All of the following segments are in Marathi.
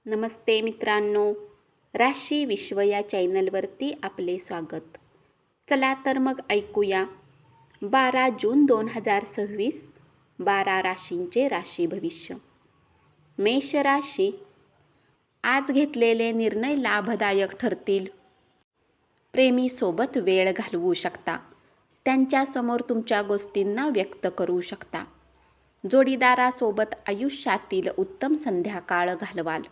नमस्ते मित्रांनो, राशी विश्व या चॅनलवरती आपले स्वागत. चला तर मग ऐकूया 12 जून 2026 12 राशींचे राशी भविष्य. मेष राशी, आज घेतलेले निर्णय लाभदायक ठरतील. प्रेमीसोबत वेळ घालवू शकता. त्यांच्यासमोर तुमच्या गोष्टींना व्यक्त करू शकता. जोडीदारासोबत आयुष्यातील उत्तम संध्याकाळ घालवाल.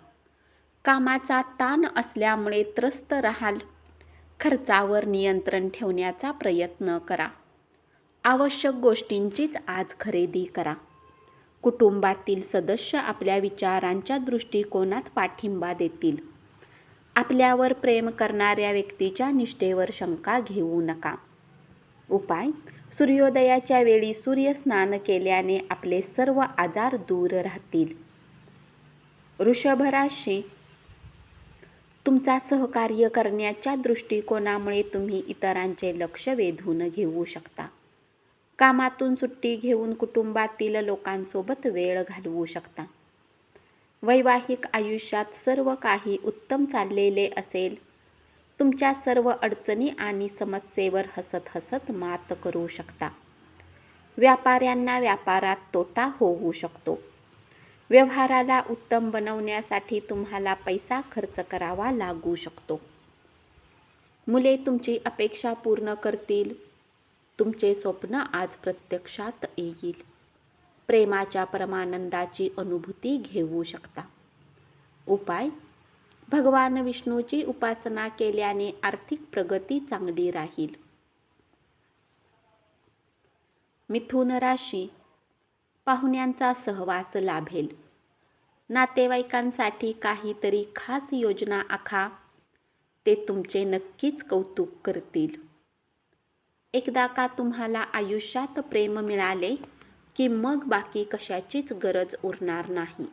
कामाचा ताण असल्यामुळे त्रस्त राहाल. खर्चावर नियंत्रण ठेवण्याचा प्रयत्न करा. आवश्यक गोष्टींचीच आज खरेदी करा. कुटुंबातील सदस्य आपल्या विचारांच्या दृष्टिकोनात पाठिंबा देतील. आपल्यावर प्रेम करणाऱ्या व्यक्तीच्या निष्ठेवर शंका घेऊ नका. उपाय: सूर्योदयाच्या वेळी सूर्यस्नान केल्याने आपले सर्व आजार दूर राहतील. वृषभ राशी, तुमचा सहकार्य करण्याच्या दृष्टिकोनामुळे तुम्ही इतरांचे लक्ष वेधून घेऊ शकता. कामातून सुट्टी घेऊन कुटुंबातील लोकांसोबत वेळ घालवू शकता. वैवाहिक आयुष्यात सर्व काही उत्तम चाललेले असेल. तुमच्या सर्व अडचणी आणि समस्येवर हसत हसत मात करू शकता. व्यापाऱ्यांना व्यापारात तोटा होऊ शकतो. व्यवहाराला उत्तम बनवण्यासाठी तुम्हाला पैसा खर्च करावा लागू शकतो. मुले तुमची अपेक्षा पूर्ण करतील. तुमचे स्वप्न आज प्रत्यक्षात येईल. प्रेमाच्या परमानंदाची अनुभूती घेऊ शकता. उपाय: भगवान विष्णूची उपासना केल्याने आर्थिक प्रगती चांगली राहील. मिथुन राशी, पाहुण्यांचा सहवास लाभेल. नातेवाईकांसाठी काहीतरी खास योजना आखा. ते तुमचे नक्कीच कौतुक करतील. एकदा का तुम्हाला आयुष्यात प्रेम मिळाले की मग बाकी कशाचीच गरज उरणार नाही.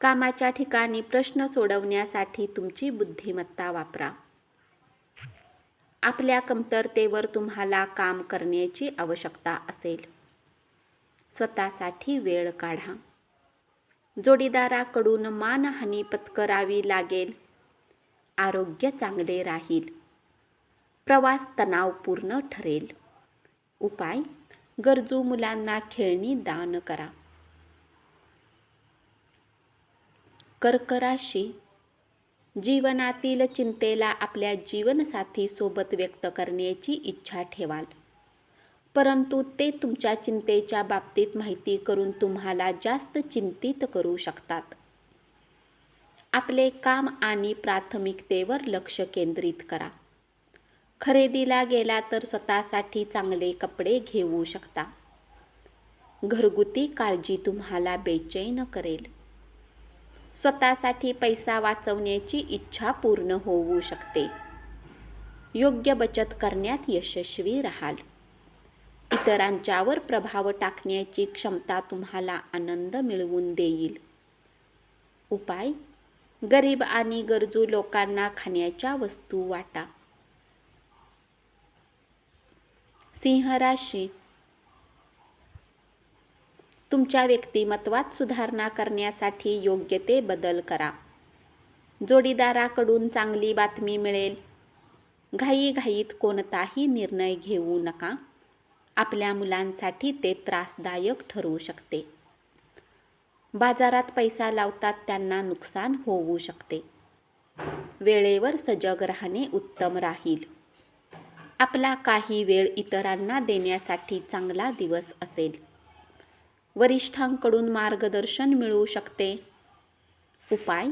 कामाच्या ठिकाणी प्रश्न सोडवण्यासाठी तुमची बुद्धिमत्ता वापरा. आपल्या कमतरतेवर तुम्हाला काम करण्याची आवश्यकता असेल. स्वतःसाठी वेळ काढा. जोडीदाराकडून मानहानी पत्करावी लागेल. आरोग्य चांगले राहील. प्रवास तणावपूर्ण ठरेल. उपाय: गरजू मुलांना खेळणी दान करा. कर्क राशी, जीवनातील चिंतेला आपल्या जीवनसाथीसोबत व्यक्त करण्याची इच्छा ठेवाल. परंतु ते तुमच्या चिंतेच्या बाबतीत माहिती करून तुम्हाला जास्त चिंतित करू शकतात. आपले काम आणि प्राथमिकतेवर लक्ष केंद्रित करा. खरेदीला गेला तर स्वतःसाठी चांगले कपडे घेऊ शकता. घरगुती काळजी तुम्हाला बेचैन करेल. स्वतःसाठी पैसा वाचवण्याची इच्छा पूर्ण होऊ शकते. योग्य बचत करण्यात यशस्वी राहाल. इतरांच्यावर प्रभाव टाकण्याची क्षमता तुम्हाला आनंद मिळवून देईल. उपाय: गरीब आणि गरजू लोकांना खाण्याच्या वस्तू वाटा. सिंह राशी, तुमच्या व्यक्तिमत्वात सुधारणा करण्यासाठी योग्य ते बदल करा. जोडीदाराकडून चांगली बातमी मिळेल. घाईघाईत कोणताही निर्णय घेऊ नका. आपल्या मुलांसाठी ते त्रासदायक ठरू शकते. बाजारात पैसा लावतात त्यांना नुकसान होऊ शकते. वेळेवर सजग राहणे उत्तम राहील. आपला काही वेळ इतरांना देण्यासाठी चांगला दिवस असेल. वरिष्ठांकडून मार्गदर्शन मिळू शकते. उपाय: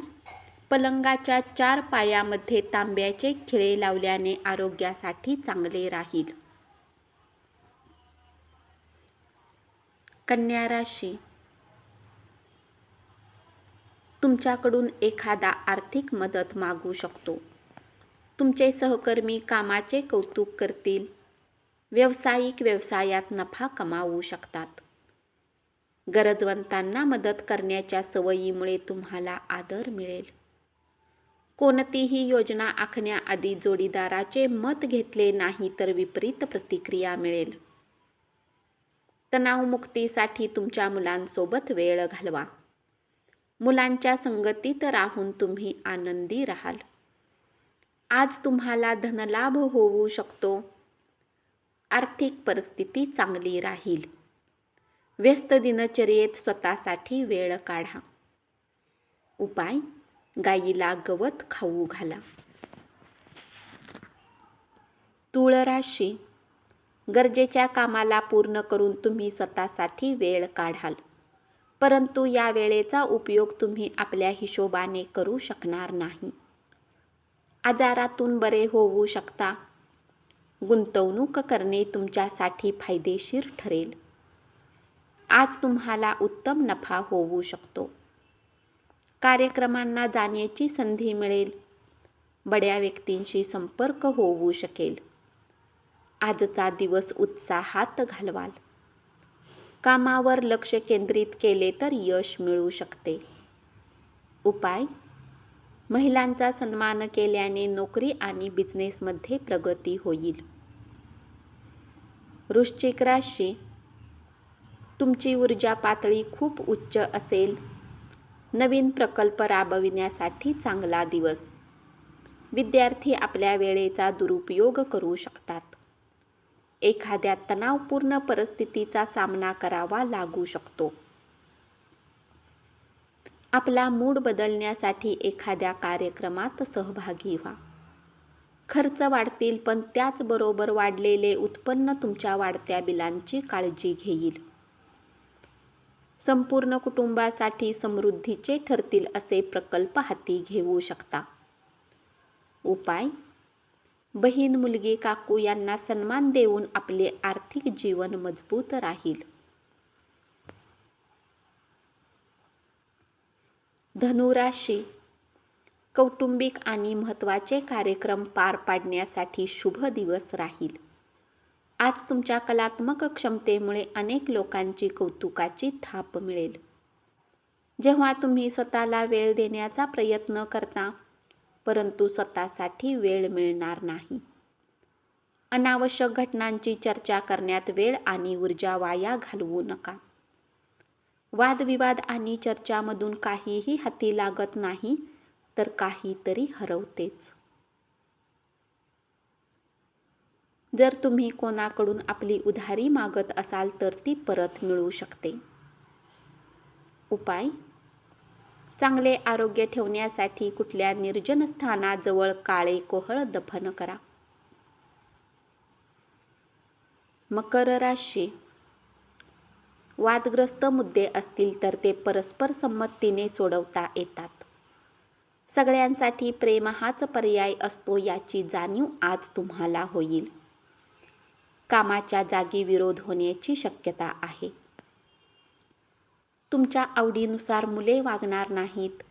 पलंगाच्या 4 पायामध्ये तांब्याचे खिळे लावल्याने आरोग्यासाठी चांगले राहील. कन्या राशी, तुमच्याकडून एखादा आर्थिक मदत मागू शकतो. तुमचे सहकर्मी कामाचे कौतुक करतील. व्यावसायिक व्यवसायात नफा कमावू शकतात. गरजवंतांना मदत करण्याच्या सवयीमुळे तुम्हाला आदर मिळेल. कोणतीही योजना आखण्याआधी जोडीदाराचे मत घेतले नाही तर विपरीत प्रतिक्रिया मिळेल. तणावमुक्तीसाठी तुमच्या मुलांसोबत वेळ घालवा. मुलांच्या संगतीत राहून तुम्ही आनंदी राहाल. आज तुम्हाला धनलाभ होऊ शकतो. आर्थिक परिस्थिती चांगली राहील. व्यस्त दिनचर्येत स्वतःसाठी वेळ काढा. उपाय: गायीला गवत खाऊ घाला. तूळ राशी: गरजेच्या कामाला पूर्ण करून तुम्ही स्वतःसाठी वेळ काढाल, परंतु या वेळेचा उपयोग तुम्ही आपल्या हिशोबाने करू शकणार नाही. आजारातून बरे होऊ शकता. गुंतवणूक करणे तुमच्यासाठी फायदेशीर ठरेल. आज तुम्हाला उत्तम नफा होऊ शकतो. कार्यक्रमांना जाण्याची संधी मिळेल. बड्या व्यक्तींशी संपर्क होऊ शकेल. आजचा दिवस उत्साहात घालवाल. कामावर लक्ष केंद्रित केले तर यश मिळू शकते. उपाय: महिलांचा सन्मान केल्याने नोकरी आणि बिझनेसमध्ये प्रगती होईल. वृश्चिक राशी: तुमची ऊर्जा पातळी खूप उच्च असेल. नवीन प्रकल्प राबविण्यासाठी चांगला दिवस. विद्यार्थी आपल्या वेळेचा दुरुपयोग करू शकतात. एखाद्या तणावपूर्ण परिस्थितीचा सामना करावा लागू शकतो. आपला मूड बदलण्यासाठी एखाद्या कार्यक्रमात सहभागी व्हा. खर्च वाढतील, पण त्याचबरोबर वाढलेले उत्पन्न तुमच्या वाढत्या बिलांची काळजी घेईल. संपूर्ण कुटुंबासाठी समृद्धीचे ठरतील असे प्रकल्प हाती घेऊ शकता. उपाय: बहीण, मुलगी, काकू यांना सन्मान देऊन आपले आर्थिक जीवन मजबूत राहील. धनु राशी: कौटुंबिक आणि महत्त्वाचे कार्यक्रम पार पाडण्यासाठी शुभ दिवस राहील. आज तुमच्या कलात्मक क्षमतेमुळे अनेक लोकांची कौतुकाची थाप मिळेल. जेव्हा तुम्ही स्वतःला वेळ देण्याचा प्रयत्न करता, परंतु स्वतःसाठी वेळ मिळणार नाही. अनावश्यक घटनांची चर्चा करण्यात वेळ आणि ऊर्जा वाया घालवू नका. वादविवाद आणि चर्चामधून काहीही हाती लागत नाही, तर काहीतरी हरवतेच. जर तुम्ही कोणाकडून आपली उधारी मागत असाल तर ती परत मिळू शकते. उपाय: चांगले आरोग्य ठेवण्यासाठी कुठल्या निर्जन स्थानाजवळ काळे कोहळ दफन करा. मकर राशी: वादग्रस्त मुद्दे असतील तर ते परस्पर संमतीने सोडवता येतात. सगळ्यांसाठी प्रेम हाच पर्याय असतो याची जाणीव आज तुम्हाला होईल. कामाच्या जागी विरोध होण्याची शक्यता आहे. तुमच्या आवडीनुसार मुले वागणार नाहीत.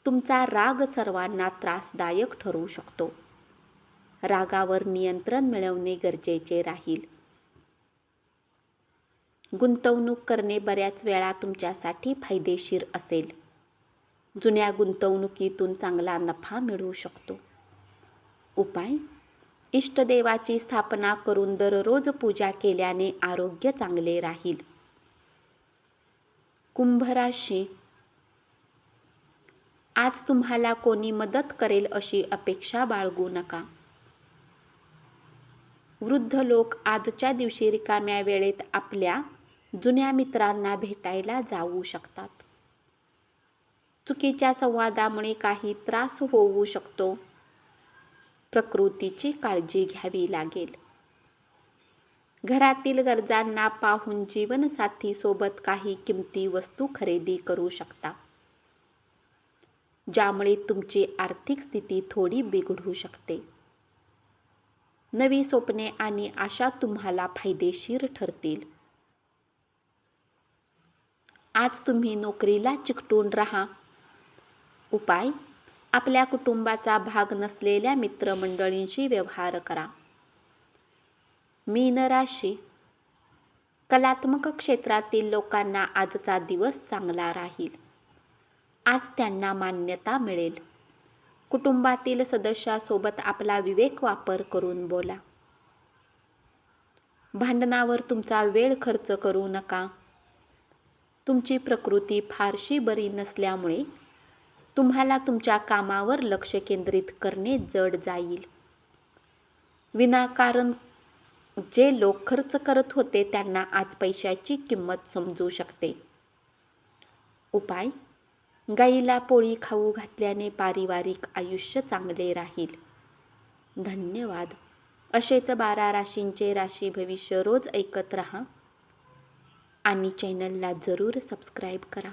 तुमचा राग सर्वांना त्रासदायक ठरू शकतो. रागावर नियंत्रण मिळवणे गरजेचे राहील. गुंतवणूक करणे बऱ्याच वेळा तुमच्यासाठी फायदेशीर असेल. जुन्या गुंतवणुकीतून चांगला नफा मिळू शकतो. उपाय: इष्टदेवाची स्थापना करून दररोज पूजा केल्याने आरोग्य चांगले राहील. कुंभ राशी: आज तुम्हाला कोणी मदत करेल अशी अपेक्षा बाळगू नका. वृद्ध लोक आजच्या दिवशी रिकाम्या वेळेत आपल्या जुन्या मित्रांना भेटायला जाऊ शकतात. चुकीच्या संवादामुळे काही त्रास होऊ शकतो. प्रकृतीची काळजी घ्यावी लागेल. घरातील गरजांना पाहून जीवनसाथी सोबत काही किमती वस्तू खरेदी करू शकता, ज्यामुळे तुमची आर्थिक स्थिती थोडी बिघडू शकते. नवी स्वप्ने आणि आशा तुम्हाला फायदेशीर ठरतील. आज तुम्ही नोकरीला चिकटून राहा. उपाय: आपल्या कुटुंबाचा भाग नसलेल्या मित्रमंडळींशी व्यवहार करा. मीन राशी: कलात्मक क्षेत्रातील लोकांना आजचा दिवस चांगला राहील. आज त्यांना मान्यता मिळेल. कुटुंबातील सदस्यासोबत आपला विवेक वापर करून बोला. भांडणावर तुमचा वेळ खर्च करू नका. तुमची प्रकृती फारशी बरी नसल्यामुळे तुम्हाला तुमच्या कामावर लक्ष केंद्रित करणे जड जाईल. विनाकारण जे लोक खर्च करत होते त्यांना आज पैशाची किंमत समजू शकते. उपाय: गाईला पोळी खाऊ घातल्याने पारिवारिक आयुष्य चांगले राहील. धन्यवाद. असेच 12 राशींचे राशी भविष्य रोज ऐकत रहा आणि चॅनलला जरूर सबस्क्राईब करा.